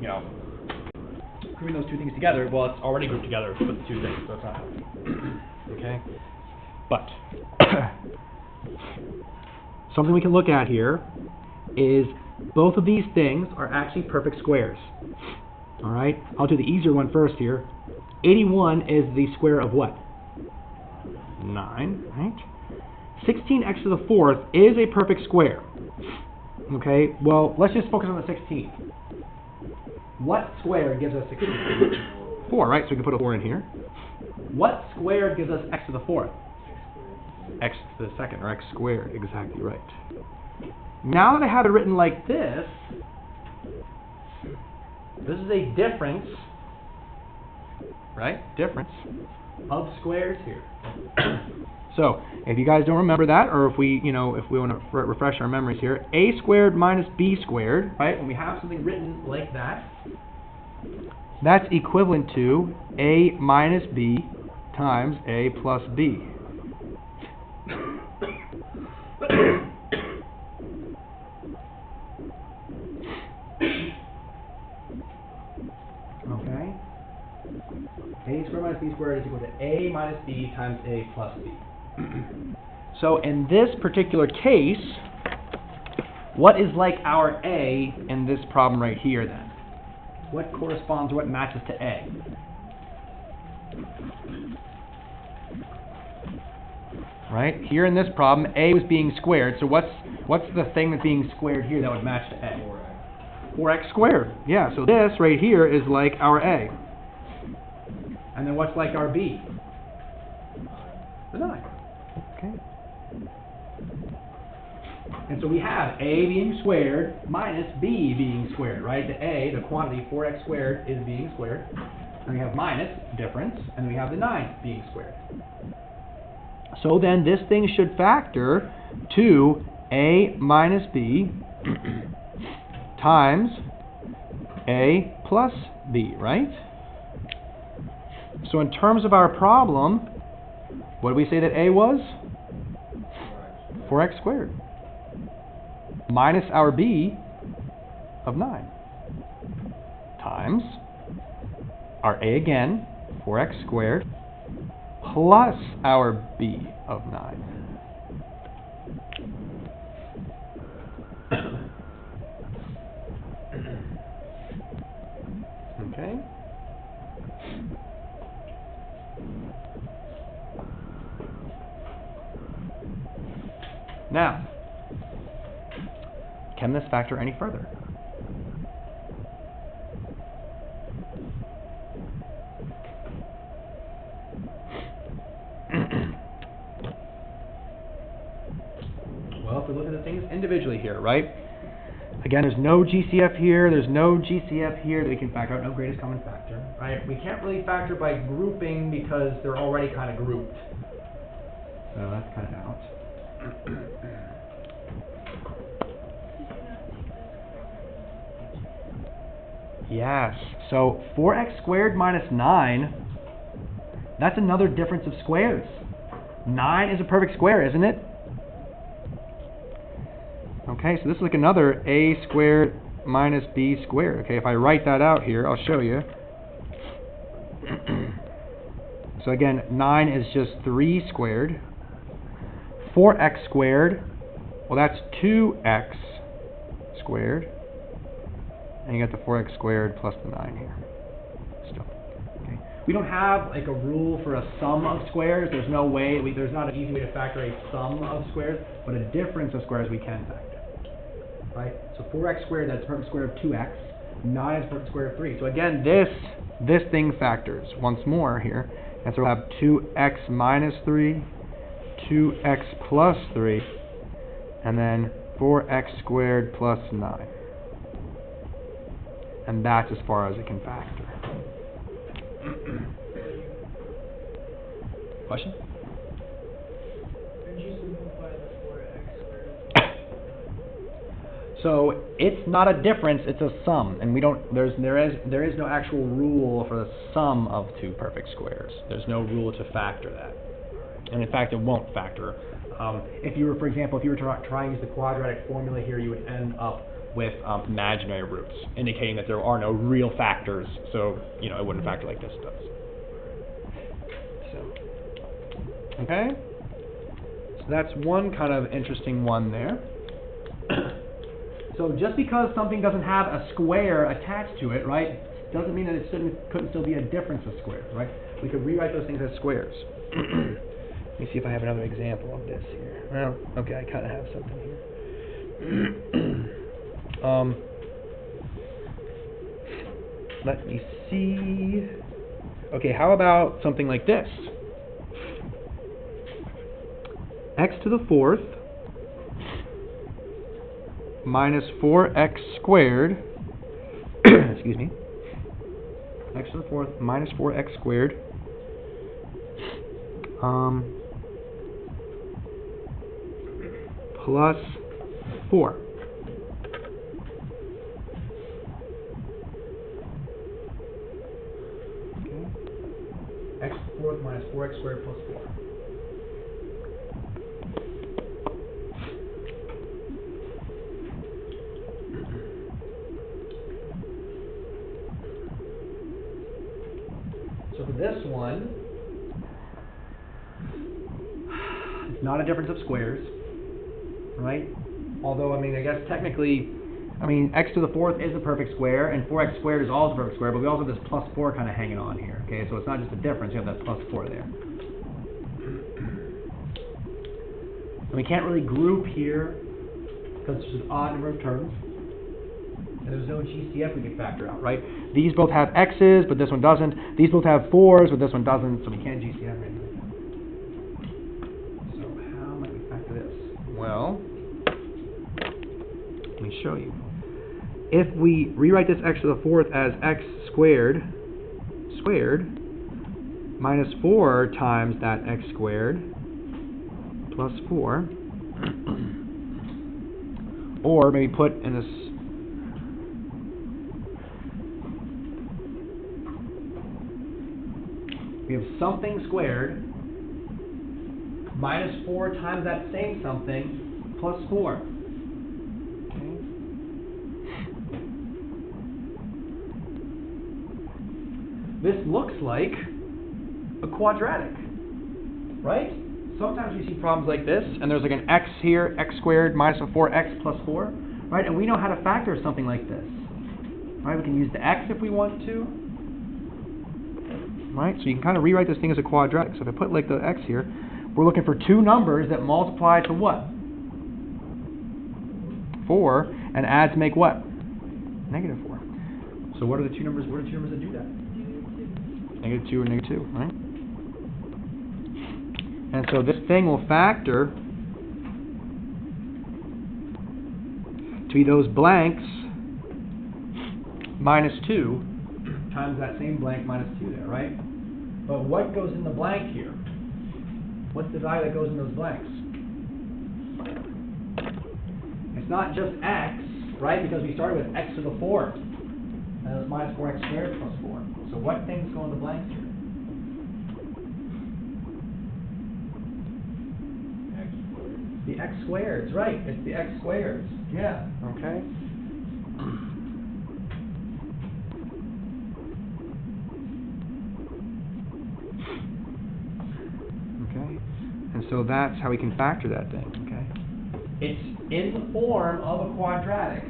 you know, grouping those two things together, well, it's already grouped together with the two things, so it's not helpful. Okay? But something we can look at here is both of these things are actually perfect squares. All right? I'll do the easier one first here. 81 is the square of what? 9, right? 16x to the fourth is a perfect square. Okay, well, let's just focus on the 16th. What square gives us 16? 4, right? So we can put a 4 in here. What square gives us x to the fourth? X to the second, or x squared, exactly right. Now that I have it written like this is a difference, right? Difference of squares here. So, if you guys don't remember that, or if we, you know, if we want to refresh our memories here, a squared minus b squared, right? When we have something written like that, that's equivalent to a minus b times a plus b. Okay? A squared minus b squared is equal to a minus b times a plus b. So in this particular case, what is like our a in this problem right here then? What corresponds or what matches to a? Right? Here in this problem, a was being squared. So what's the thing that's being squared here that would match to a? 4x squared. Yeah, so this right here is like our a. And then what's like our b? The 9. Okay. And so we have a being squared minus b being squared, right? The a, the quantity, 4x squared, is being squared. And we have minus, difference, and we have the 9 being squared. So then this thing should factor to a minus b times a plus b, right? So in terms of our problem, what did we say that a was? 4x squared. Minus our b of 9. Times our a again, 4x squared, plus our b of 9. Okay? Now, can this factor any further? Well, if we look at the things individually here, right? Again, there's no GCF here, there's no GCF here that we can factor out, no greatest common factor, right? We can't really factor by grouping because they're already kind of grouped. So that's kind of out. Yes, so 4x squared minus 9, that's another difference of squares. 9 is a perfect square, isn't it? Okay, so this is like another a squared minus b squared. Okay, if I write that out here, I'll show you. So again, 9 is just 3 squared. 4x squared, well that's 2x squared. And you got the 4x squared plus the 9 here. Still. Okay. We don't have like a rule for a sum of squares. There's no way, there's not an easy way to factor a sum of squares, but a difference of squares we can factor. Right? So 4x squared, that's perfect square of 2x. 9 is perfect square of 3. So again, this thing factors once more here. And so we'll have 2x minus 3, 2x plus 3, and then 4x squared plus 9. And that's as far as it can factor. Question? Could you simplify the 4x squared? So it's not a difference, it's a sum, and we don't. There is no actual rule for the sum of two perfect squares. There's no rule to factor that, and in fact, it won't factor. If you were, for example, if you were trying to use the quadratic formula here, you would end up with imaginary roots, indicating that there are no real factors, so it wouldn't factor like this does. So, okay? So that's one kind of interesting one there. So just because something doesn't have a square attached to it, right, doesn't mean that it couldn't still be a difference of squares, right? We could rewrite those things as squares. Let me see if I have another example of this here. Well, okay, I kind of have something here. Let me see. Okay, how about something like this? X to the fourth minus 4x squared, excuse me, x to the fourth minus 4x squared, plus 4. Okay. X to the fourth minus 4x squared plus 4. So for this one, it's not a difference of squares, right? Although, I mean, I guess technically, x to the fourth is a perfect square, and 4x squared is also a perfect square, but we also have this plus 4 kind of hanging on here, okay? So it's not just a difference, you have that plus 4 there. And we can't really group here, because it's an odd number of terms. And there's no GCF we can factor out, right? These both have x's, but this one doesn't. These both have 4's, but this one doesn't, so we can't GCF or anything like that. So how might we factor this? Well, let me show you. If we rewrite this x to the fourth as x squared minus 4 times that x squared plus 4, or maybe put in this, we have something squared minus 4 times that same something plus 4. Okay. This looks like a quadratic, right? Sometimes we see problems like this, and there's like an x here, x squared minus a 4x plus 4, right? And we know how to factor something like this, right? We can use the x if we want to. Right, so you can kind of rewrite this thing as a quadratic. So if I put like the x here, we're looking for two numbers that multiply to what? 4, and add to make what? Negative 4. So what are the two numbers? What are the two numbers that do that? Negative 2 and negative 2, right? And so this thing will factor to be those blanks minus 2 times that same blank minus 2 there, right? But what goes in the blank here? What's the value that goes in those blanks? It's not just x, right? Because we started with x to the fourth. And it was minus 4x squared plus 4. So what things go in the blank here? The x squareds, right. It's the x squareds. Yeah, okay. And so that's how we can factor that thing, okay? It's in the form of a quadratic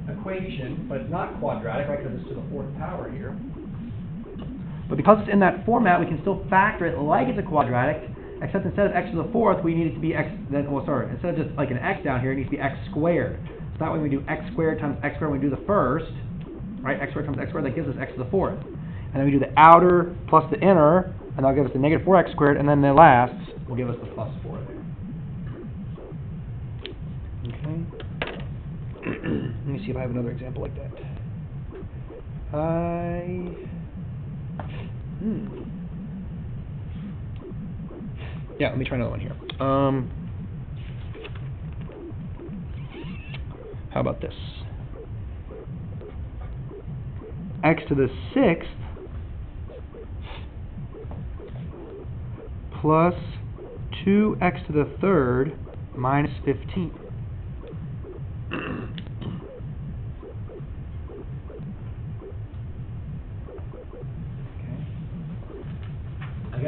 equation, but it's not quadratic, right, because it's to the fourth power here. But because it's in that format, we can still factor it like it's a quadratic, except instead of x to the fourth, we need it to be x, instead of just like an x down here, it needs to be x squared. So that way we do x squared times x squared when we do the first, right, x squared times x squared, that gives us x to the fourth. And then we do the outer plus the inner, and that'll give us the negative 4x squared, and then the last will give us the plus 4 there. Okay. Let me see if I have another example like that. Yeah, let me try another one here. How about this? X to the sixth plus 2x to the third minus 15.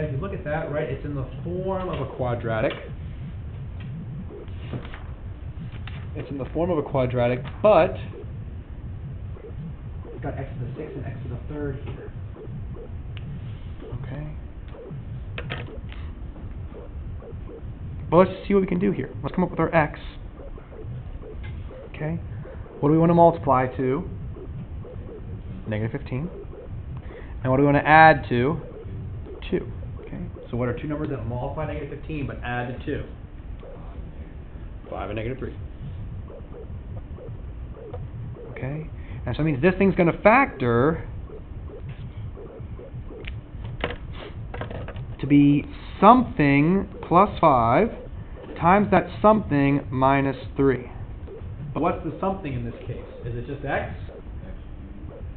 if you look at that, right, it's in the form of a quadratic. It's in the form of a quadratic, but we've got x to the 6th and x to the 3rd here. Okay. Well, let's see what we can do here. Let's come up with our x. Okay. What do we want to multiply to? -15. And what do we want to add to? 2. Okay. So what are two numbers that multiply -15 but add to 2? 5 and -3. Okay. And so that means this thing's going to factor to be something plus 5 times that something minus 3. But what's the something in this case? Is it just x?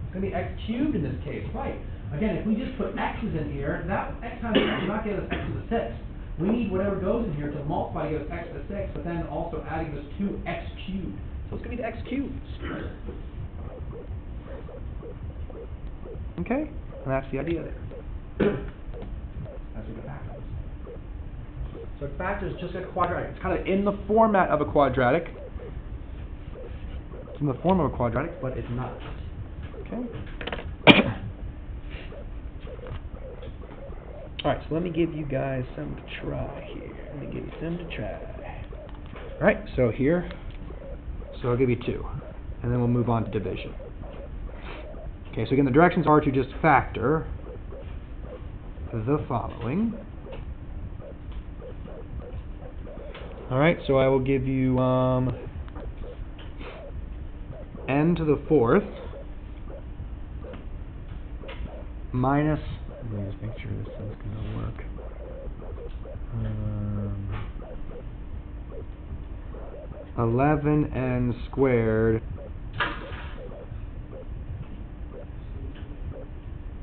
It's going to be x cubed in this case, right? Again, if we just put x's in here, that x times x will not get us x to the 6th. We need whatever goes in here to multiply to get us x to the 6th, but then also adding this to x cubed. So it's going to be the x cubed. Okay? And that's the idea there. That's what the factor is. So a factor is just like a quadratic. It's kind of in the format of a quadratic. It's in the form of a quadratic, but it's not. Okay? Alright, so let me give you guys some to try here. Let me give you some to try. Alright, so here, so I'll give you 2. And then we'll move on to division. Okay, so again, the directions are to just factor the following. Alright, so I will give you n to the 4th minus, let me just make sure this thing's going to work. 11n squared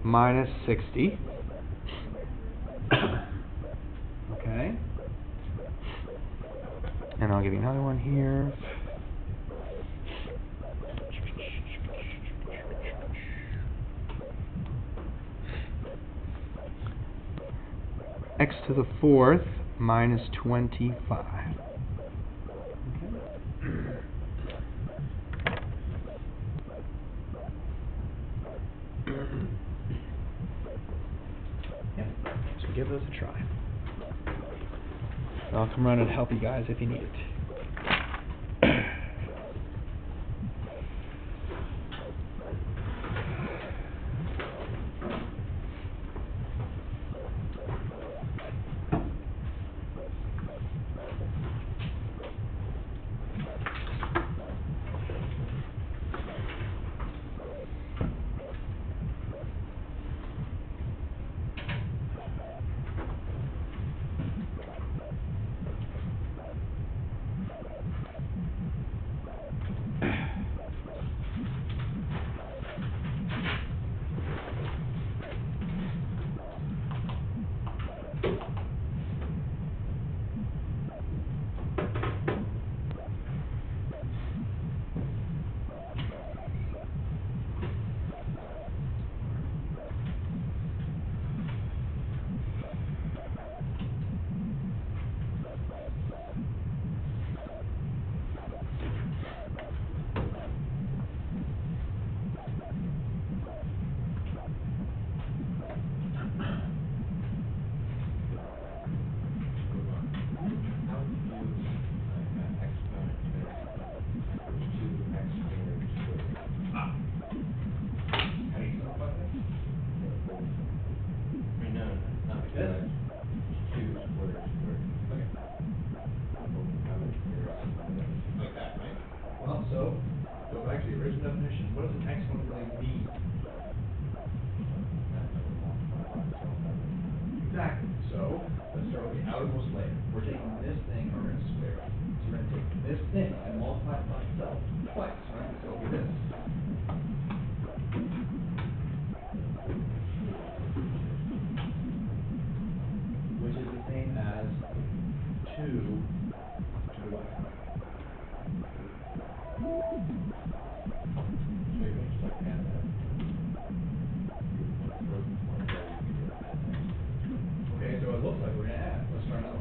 minus 60. Okay. And I'll give you another one here. X to the 4th minus 25. Okay. Yep. So give those a try. I'll come around and help you guys if you need it. Definition. What does an exponent really mean? Exactly. So let's start with the outermost layer. We're taking this thing and we're going to square it. So we're going to take this thing and multiply it by itself twice, right? So it'll be this. Which is the same as 2 to the y. Okay, start out.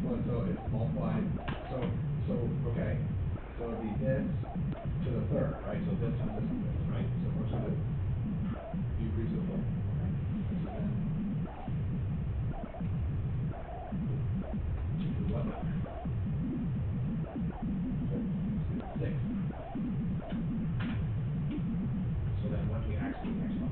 Well, so it's multiplied, so, okay, so it'd be this to the third, right? So this times this, right? So what's the, you agree to the fourth, okay? So then, do what now? Six. So then what do we actually next one?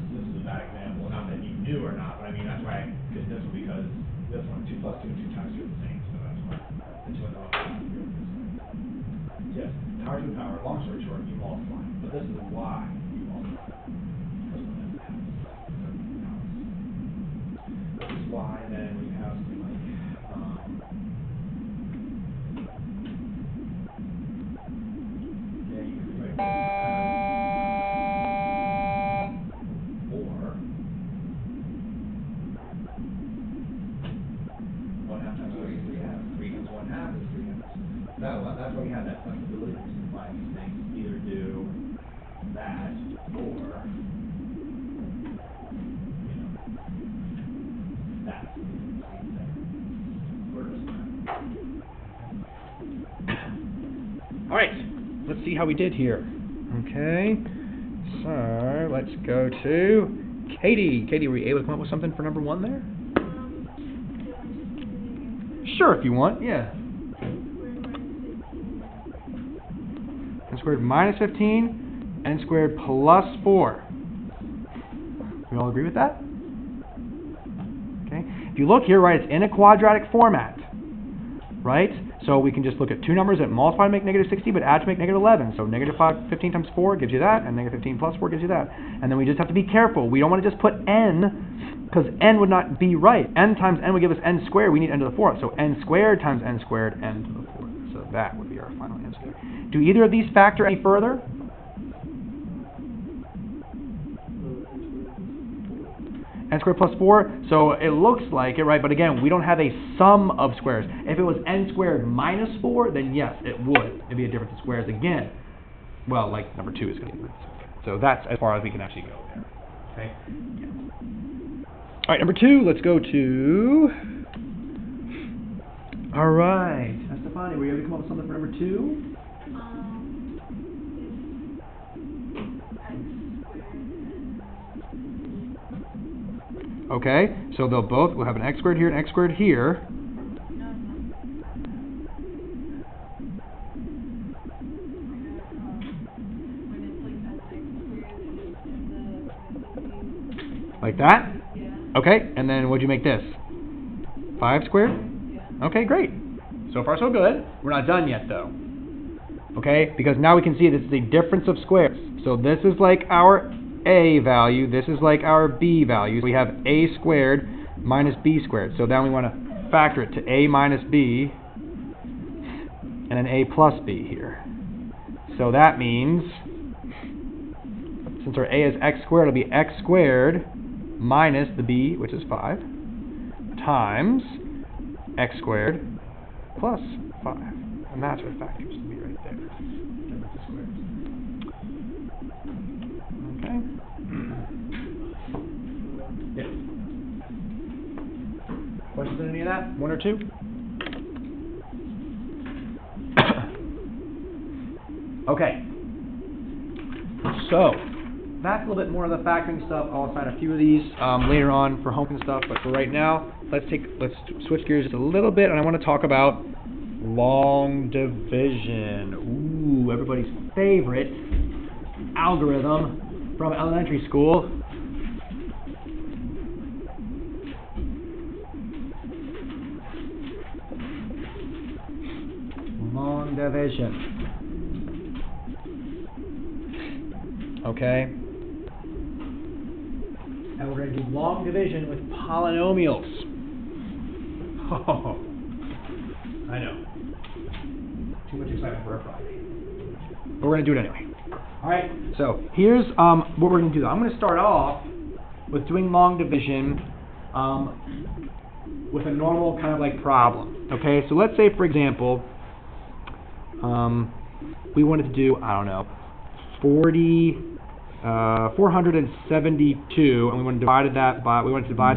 This is a bad example, not that you knew or not, but I mean, that's why I did this one, because this one, 2 plus 2 and 2 times 2 are the same, so that's why the 2 and the 1 yes, power to the power, long story short, you multiply, but this is why you multiply. This one is half. This is why, and then we have something like, yeah, you can write or 1 half times 3 is 3 halves. 3 times 1 half is 3 halves. That's why we have that flexibility to simplify these things. Either do that or, that. All right, let's see how we did here. Okay, so let's go to Katie. Katie, were you able to come up with something for number 1 there? Sure, if you want, yeah. N squared minus 15, n squared plus 4. We all agree with that? Okay. If you look here, right, it's in a quadratic format, right? So we can just look at two numbers that multiply to make negative 60, but add to make negative 11. So negative 15 times 4 gives you that, and negative 15 plus 4 gives you that. And then we just have to be careful. We don't want to just put n, because n would not be right. N times n would give us n squared. We need n to the 4th. So n squared times n squared, n to the 4th. So that would be our final answer. Do either of these factor any further? N squared plus 4, so it looks like it, right? But again, we don't have a sum of squares. If it was n squared minus 4, then yes, it would. It'd be a difference of squares again. Well, like number 2 is going to be. So that's as far as we can actually go there. Okay? Yeah. All right, number 2, let's go to... All right. Estefani, were you able to come up with something for number 2? Okay, so we'll have an x squared here and x squared here. Like that? Okay, and then what'd you make this? 5 squared? Okay, great. So far so good. We're not done yet though. Okay, because now we can see this is a difference of squares. So this is like our a value, this is like our b value. We have a squared minus b squared. So then we want to factor it to a minus b and an a plus b here. So that means, since our a is x squared, it'll be x squared minus the b, which is 5, times x squared plus 5. And that's what factors to be right there. Okay. Yeah. Questions on any of that? 1 or 2? Okay. So that's a little bit more of the factoring stuff. I'll assign a few of these later on for homework and stuff. But for right now, let's switch gears just a little bit, and I want to talk about long division. Ooh, everybody's favorite algorithm from elementary school. Long division. Okay? And we're going to do long division with polynomials. Oh, I know. Too much excitement for a Friday. But we're going to do it anyway. Alright, so here's what we're going to do. I'm going to start off with doing long division with a normal kind of like problem. Okay, so let's say, for example, we wanted to do, I don't know, 472, and we wanted to divide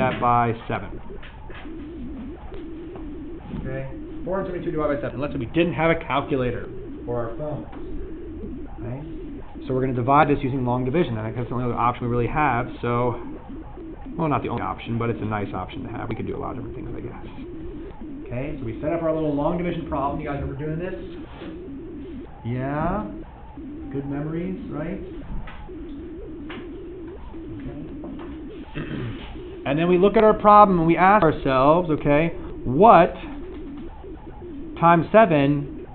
that by 7. Okay, 472 divided by 7. Let's say we didn't have a calculator for our phones. Okay, so we're going to divide this using long division. I think that's the only other option we really have. So, well, not the only option, but it's a nice option to have. We could do a lot of different things, I guess. Okay, so we set up our little long division problem. You guys remember doing this? Yeah? Good memories, right? Okay. And then we look at our problem and we ask ourselves, okay, what times 7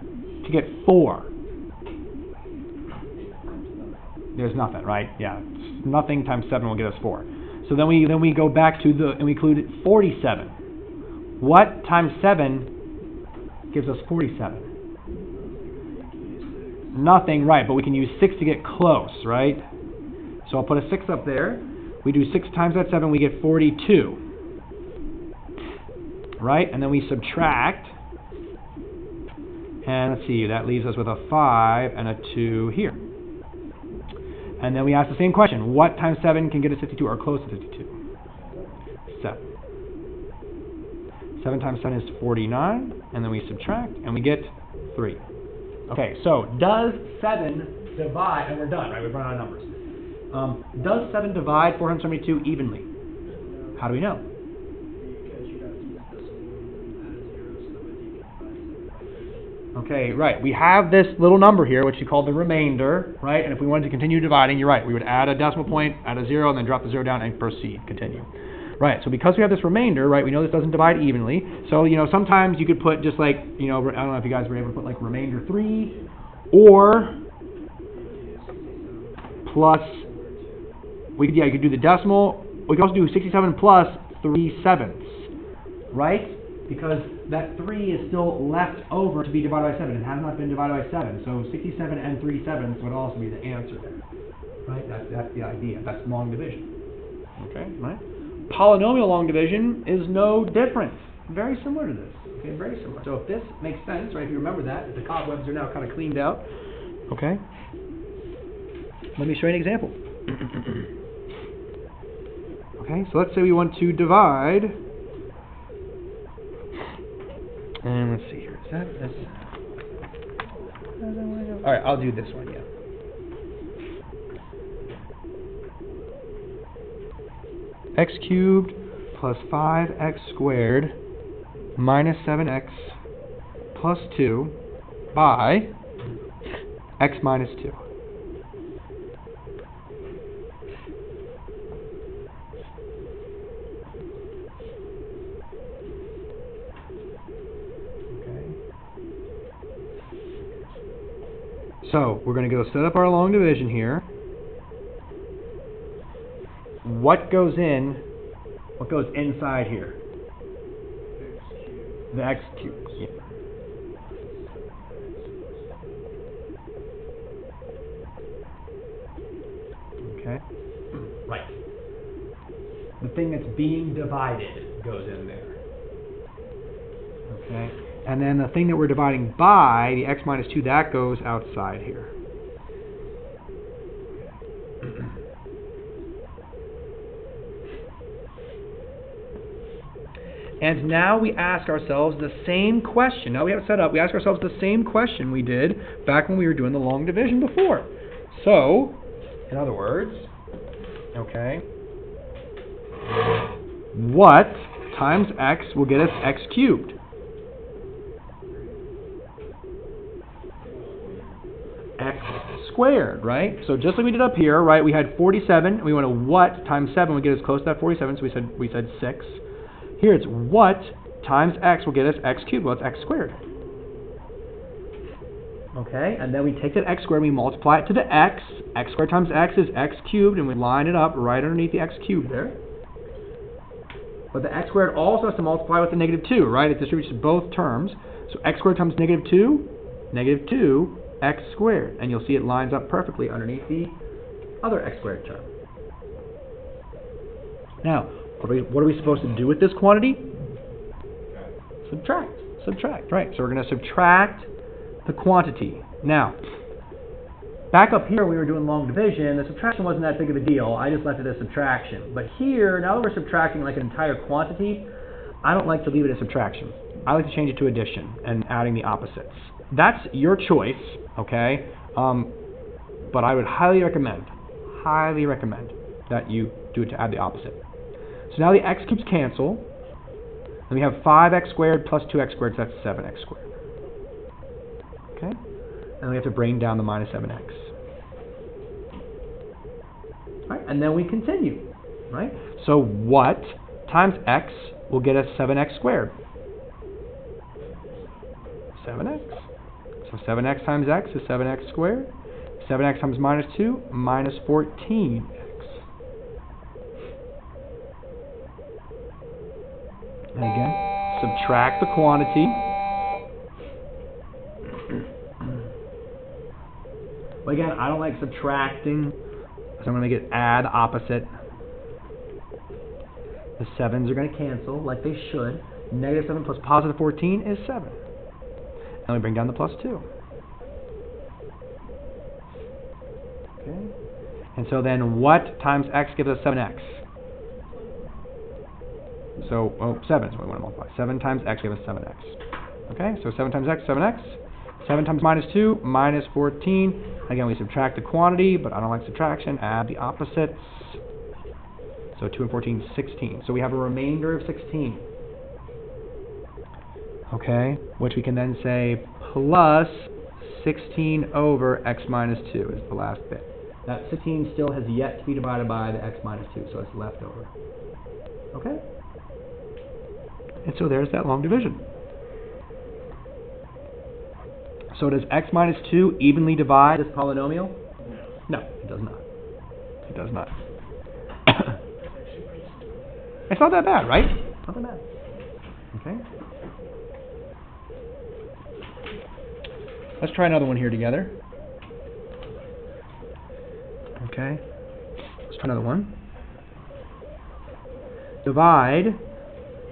to get 4? There's nothing, right? Yeah, nothing times 7 will get us 4. So then we go back to and we include 47. What times 7 gives us 47? Nothing, right, but we can use 6 to get close, right? So I'll put a 6 up there. We do 6 times that 7, we get 42. Right? And then we subtract. And let's see, that leaves us with a 5 and a 2 here. And then we ask the same question. What times 7 can get us 52 or close to 52? 7. 7 times 7 is 49. And then we subtract, and we get 3. Okay, so does 7 divide, and we're done, right? We've run out of numbers. Does 7 divide 472 evenly? How do we know? Because you got to use this one and add a 0 so that way you can divide 7 by 50. Okay, right. We have this little number here, which you call the remainder, right? And if we wanted to continue dividing, you're right. We would add a decimal point, add a 0, and then drop the 0 down and proceed, continue. Right, so because we have this remainder, right, we know this doesn't divide evenly. So, you know, sometimes you could put just like, you know, I don't know if you guys were able to put like remainder 3 or plus, you could do the decimal. We could also do 67 plus 3/7, right? Because that 3 is still left over to be divided by 7. It has not been divided by 7. So 67 and 3/7 would also be the answer there, right? That's the idea. That's long division. Okay, right? Polynomial long division is no different. Very similar to this. Okay, very similar. So if this makes sense, right, if you remember that, the cobwebs are now kind of cleaned out. Okay? Let me show you an example. Okay, so let's say we want to divide, and let's see here. Is that this? Alright, I'll do this one, yeah. X cubed plus 5x squared minus 7x plus 2 by x minus 2. Okay. So we're going to go set up our long division here. What goes inside here? The x cubed. Yeah. Okay. Right. The thing that's being divided goes in there. Okay. And then the thing that we're dividing by, the x minus 2, that goes outside here. And now we ask ourselves the same question. Now we have it set up. We ask ourselves the same question we did back when we were doing the long division before. So, in other words, okay, what times x will get us x cubed? X squared, right? So just like we did up here, right, we had 47, and we went to what times 7 would get us close to that 47, so we said 6. Here it's what times x will get us x cubed. Well, it's x squared. Okay, and then we take that x squared and we multiply it to the x. X squared times x is x cubed, and we line it up right underneath the x cubed there. But the x squared also has to multiply with the negative 2, right? It distributes to both terms. So x squared times negative 2, negative 2, x squared. And you'll see it lines up perfectly underneath the other x squared term. Now, what are we supposed to do with this quantity? Subtract. Subtract, right. So we're going to subtract the quantity. Now, back up here, we were doing long division. The subtraction wasn't that big of a deal. I just left it as subtraction. But here, now that we're subtracting like an entire quantity, I don't like to leave it as subtraction. I like to change it to addition and adding the opposites. That's your choice, okay? But I would highly recommend that you do it to add the opposite. So now the x cubes cancel, and we have 5x squared plus 2x squared, so that's 7x squared. Okay? And we have to bring down the minus 7x. Right? And then we continue, right? So what times x will get us 7x squared? 7x. So 7x times x is 7x squared. 7x times minus 2, minus 14x. And again, subtract the quantity. But again, I don't like subtracting, so I'm going to make it add opposite. The 7s are going to cancel like they should. Negative 7 plus positive 14 is 7. And we bring down the plus 2. Okay. And so then what times x gives us 7x? So, 7 is what we want to multiply. 7 times x gives us 7x. Okay, so 7 times x, 7x. 7 times minus 2, minus 14. Again, we subtract the quantity, but I don't like subtraction. Add the opposites. So 2 and 14, 16. So we have a remainder of 16. Okay, which we can then say plus 16 over x minus 2 is the last bit. That 16 still has yet to be divided by the x minus 2, so it's left over. Okay? And so there's that long division. So does x minus 2 evenly divide this polynomial? No, it does not. It does not. It's not that bad, right? Not that bad. Okay? Let's try another one here together. Okay? Let's try another one. Divide,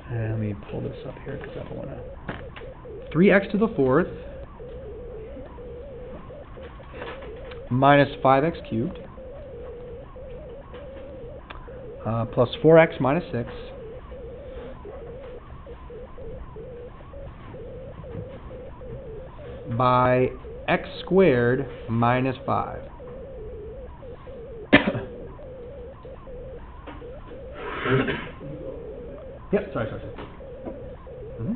and let me pull this up here because I don't want to. 3x to the 4th minus 5x cubed plus 4x minus 6 by x squared minus 5. Yep, sorry. Mm-hmm.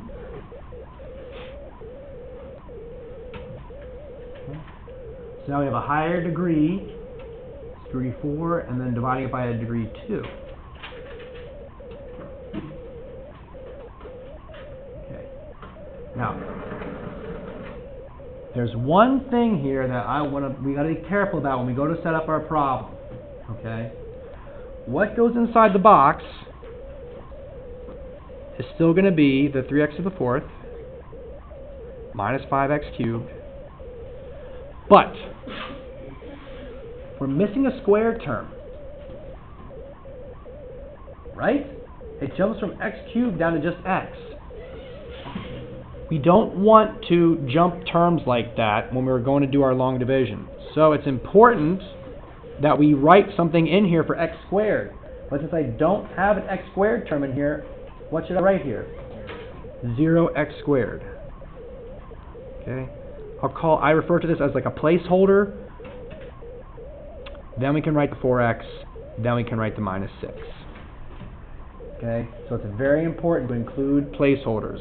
So now we have a higher degree, it's degree 4, and then dividing it by a degree 2. Okay. Now, there's one thing here that we got to be careful about when we go to set up our problem. Okay? What goes inside the box is still going to be the 3x to the 4th minus 5x cubed. But we're missing a squared term. Right? It jumps from x cubed down to just x. We don't want to jump terms like that when we're going to do our long division. So it's important that we write something in here for x squared. But since I don't have an x squared term in here, what should I write here? 0x squared. Okay? I refer to this as like a placeholder. Then we can write the 4x. Then we can write the minus 6. Okay? So it's very important to include placeholders.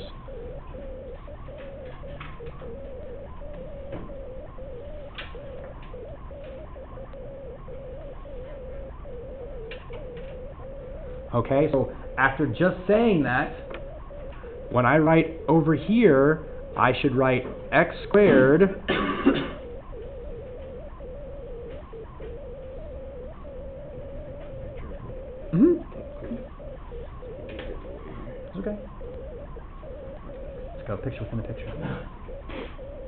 Okay, so after just saying that, when I write over here, I should write x squared It's okay. Let's go picture within a picture.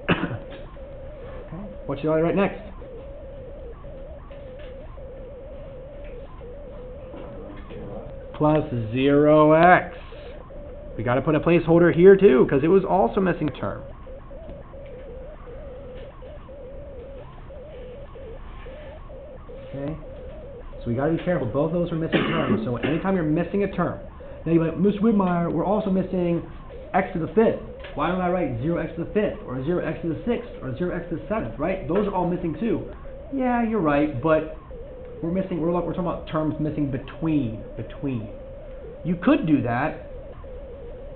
Okay, what should I write next? Plus 0x. We got to put a placeholder here too, because it was also missing a term. Okay? So we got to be careful. Both of those are missing terms. So anytime you're missing a term, now you're like, Ms. Whitmire, we're also missing x to the 5th. Why don't I write 0x to the 5th, or 0x to the 6th, or 0x to the 7th, right? Those are all missing too. Yeah, you're right, but we're talking about terms missing between. You could do that.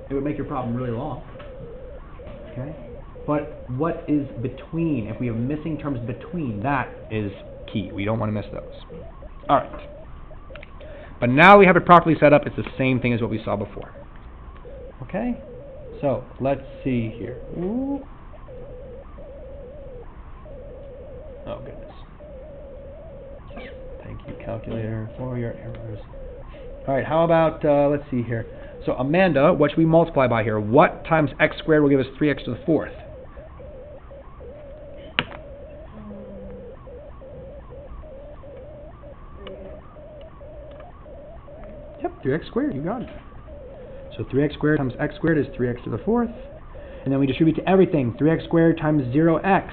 It would make your problem really long. Okay? But what is between? If we have missing terms between, that is key. We don't want to miss those. All right. But now we have it properly set up. It's the same thing as what we saw before. Okay? So, let's see here. Ooh. Oh, goodness. Thank you, calculator, for your errors. All right, how about, let's see here. So, Amanda, what should we multiply by here? What times x squared will give us 3x to the 4th? Yep, 3x squared, you got it. So 3x squared times x squared is 3x to the 4th. And then we distribute to everything. 3x squared times 0x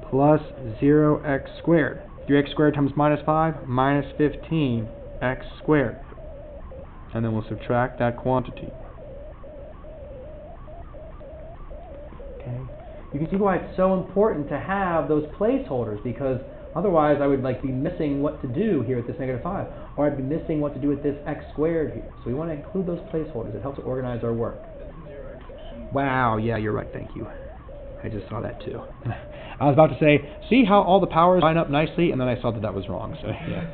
plus 0x squared. 3x squared times minus 5, minus 15x squared. And then we'll subtract that quantity. Okay. You can see why it's so important to have those placeholders, because otherwise I would be missing what to do here with this -5, or I'd be missing what to do with this x squared here. So we want to include those placeholders. It helps organize our work. Wow, yeah, you're right, thank you. I just saw that too. I was about to say, see how all the powers line up nicely, and then I saw that that was wrong, so yeah.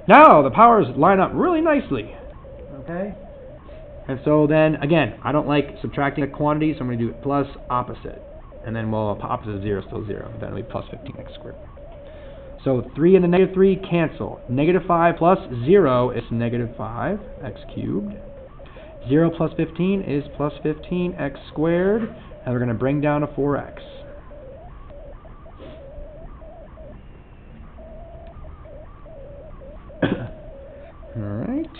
Now the powers line up really nicely. Okay? And so then, again, I don't like subtracting a quantity, so I'm going to do it plus opposite. And then, well, opposite of 0 is still 0. Then it'll be plus 15x squared. So 3 and the -3 cancel. -5 plus 0 is -5x cubed. 0 plus 15 is plus 15x squared. And we're going to bring down to 4x. All right.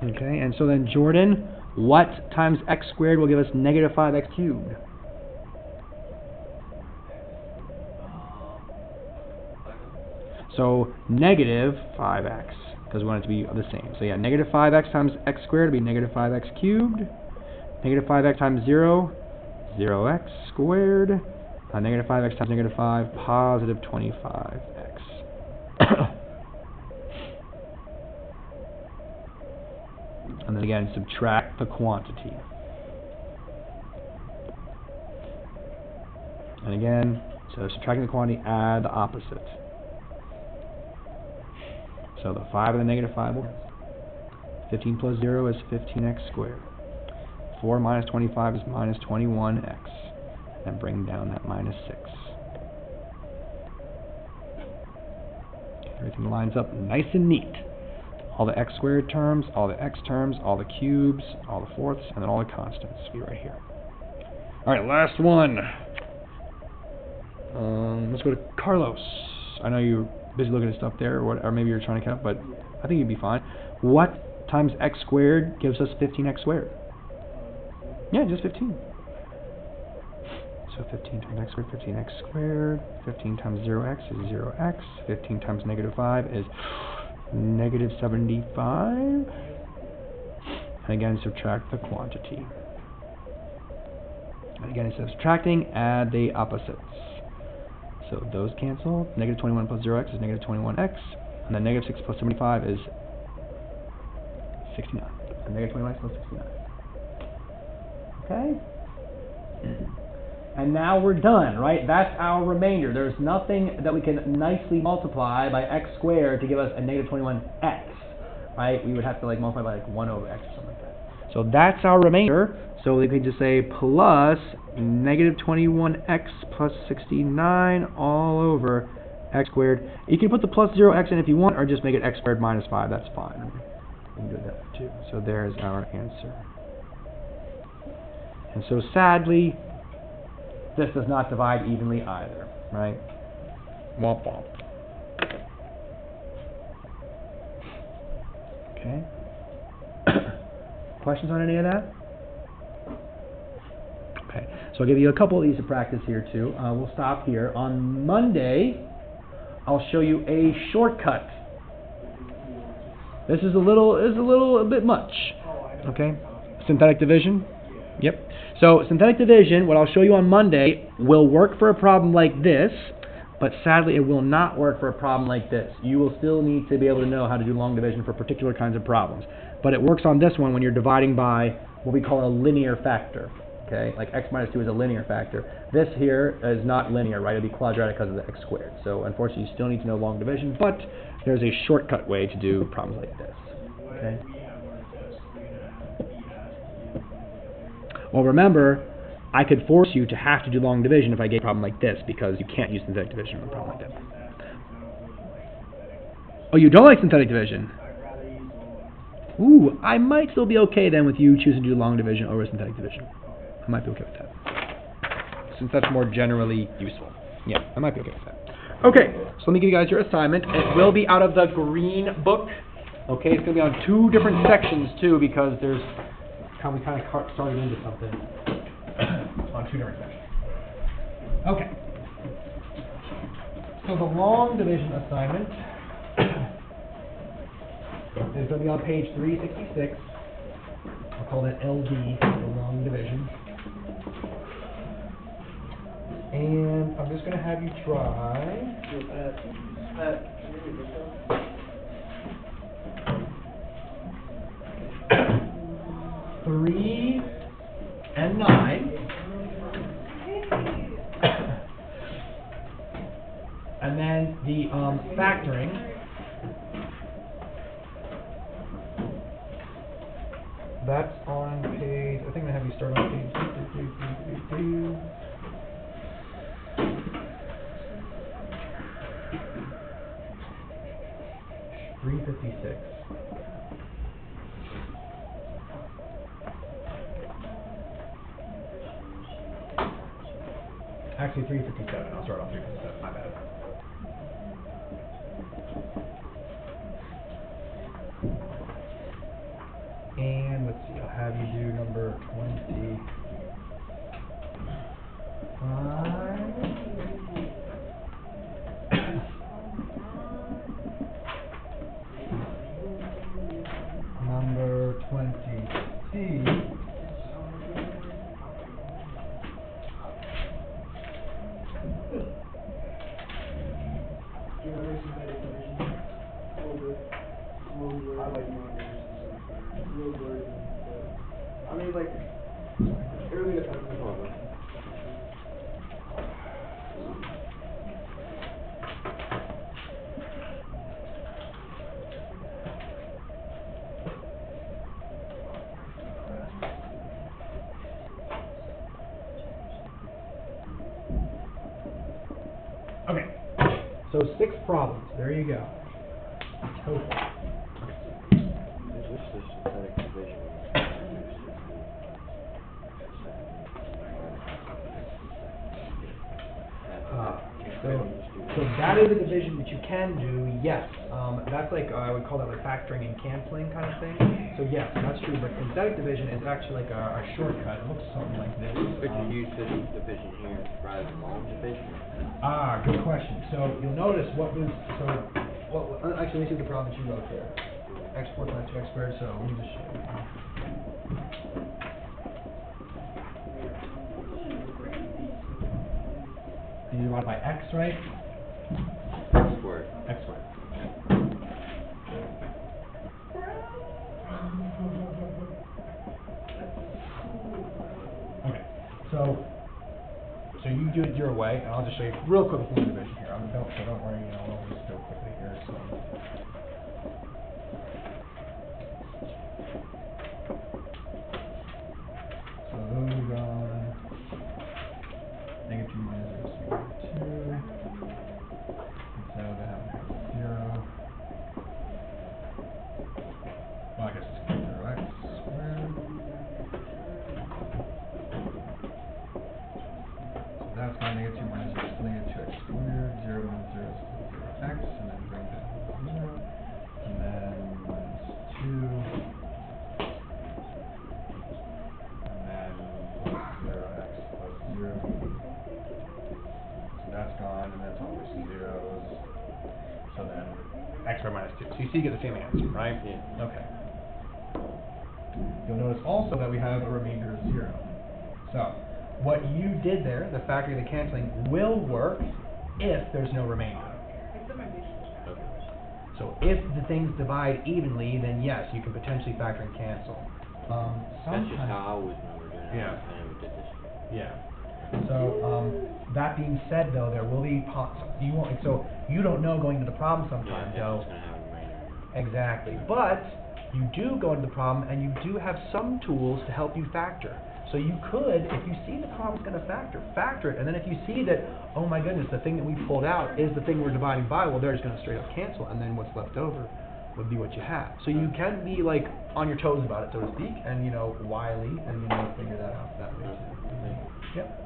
Okay, and so then Jordan, what times x squared will give us -5x cubed? So -5x, because we want it to be the same. So yeah, -5x times x squared would be -5x cubed. -5x times 0, 0x squared. -5x times -5, positive 25x. And then again, subtract the quantity. And again, so subtracting the quantity, add the opposite. So the 5 and the -5 will cancel. 15 plus 0 is 15x squared. 4 minus 25 is minus 21x. And bring down that -6. Everything lines up nice and neat. All the x squared terms, all the x terms, all the cubes, all the fourths, and then all the constants will be right here. Alright, last one. Let's go to Carlos. I know you're busy looking at stuff there, or maybe you're trying to count, but I think you'd be fine. What times x squared gives us 15x squared? Yeah, just 15. So 15 times x squared, 15x squared. 15 times 0x is 0x. 15 times -5 is -75. And again, subtract the quantity. And again, instead of subtracting, add the opposites. So those cancel. -21 plus 0x is -21x. And then -6 plus 75 is 69. So -21x plus 69. Okay? And now we're done, right? That's our remainder. There's nothing that we can nicely multiply by x squared to give us a -21x, right? We would have to multiply by 1 over x or something like that. So that's our remainder. So we could just say plus -21x plus 69 all over x squared. You can put the plus 0x in if you want, or just make it x squared minus 5. That's fine. We can do that too. So there's our answer. And so sadly, this does not divide evenly either, right? Womp womp. Okay. Questions on any of that? Okay. So I'll give you a couple of these to practice here too. We'll stop here. On Monday, I'll show you a shortcut. This is a bit much. Okay? Synthetic division? Yep. So synthetic division, what I'll show you on Monday, will work for a problem like this, but sadly it will not work for a problem like this. You will still need to be able to know how to do long division for particular kinds of problems. But it works on this one when you're dividing by what we call a linear factor. Okay, like x minus 2 is a linear factor. This here is not linear, right? It'll be quadratic because of the x squared. So unfortunately, you still need to know long division, but there's a shortcut way to do problems like this. Okay. Well, remember, I could force you to have to do long division if I gave a problem like this, because you can't use synthetic division on a problem like that. Oh, you don't like synthetic division? Ooh, I might still be okay then with you choosing to do long division over synthetic division. I might be okay with that, since that's more generally useful. Yeah, I might be okay with that. Okay, so let me give you guys your assignment. It will be out of the green book. Okay, it's going to be on 2 different sections too, because there's we kind of started into something on 2 different sections. Okay, so the long division assignment is going to be on page 366. I'll call that LD, the long division. And I'm just going to have you try. 3 and 9. And then the factoring. That's on page, I think I'm going to have you start on page 356. Actually, 357. I'll start on 357. My bad. And let's see, I'll have you do number 25. Number 20C. I mean, like, everything that's happening on it. Okay, so 6 problems. There you go. Total. So that is a division that you can do, yes. That's like, I would call that like factoring and canceling kind of thing. So yes, that's true, but synthetic division is actually like a shortcut. It looks something like this. Could you use this division here rather than long division? Ah, good question. So you'll notice actually let me see the problem that you wrote there. X4 times 2x squared, so let me just show you. You divide by x, right? X squared. X squared. Okay, so you do it your way, and I'll just show you real quick with the division here. Don't worry, I'll just go quickly here. So those are -2 minus 2. So they have 0. Well, I guess it's 0x squared. So that's my -2 minus -2x squared. 0 minus 0 is 0x, and then bring that to 0. And then minus 2. And then plus 0x plus 0. you still get the same answer, right? Yeah. Okay. You'll notice also that we have a remainder of 0. So, what you did there, the factoring and the canceling, will work if there's no remainder. Okay. So if the things divide evenly, then yes, you can potentially factor and cancel. That's just how I always remember doing it. Yeah. I never did this. Yeah. So, that being said, though, there will be you won't. So you don't know going into the problem Yeah, sometimes, if though. it's gonna have a remainder. Exactly. But you do go into the problem, and you do have some tools to help you factor. So you could, if you see the problem's going to factor it, and then if you see that, oh my goodness, the thing that we pulled out is the thing we're dividing by, well, they're just going to straight up cancel, and then what's left over would be what you have. So you can be like on your toes about it, so to speak, and wily, and figure that out that way too. Yep.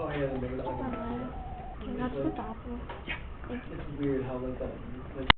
Oh yeah, there was like Can you go to the bathroom? it's weird how like that like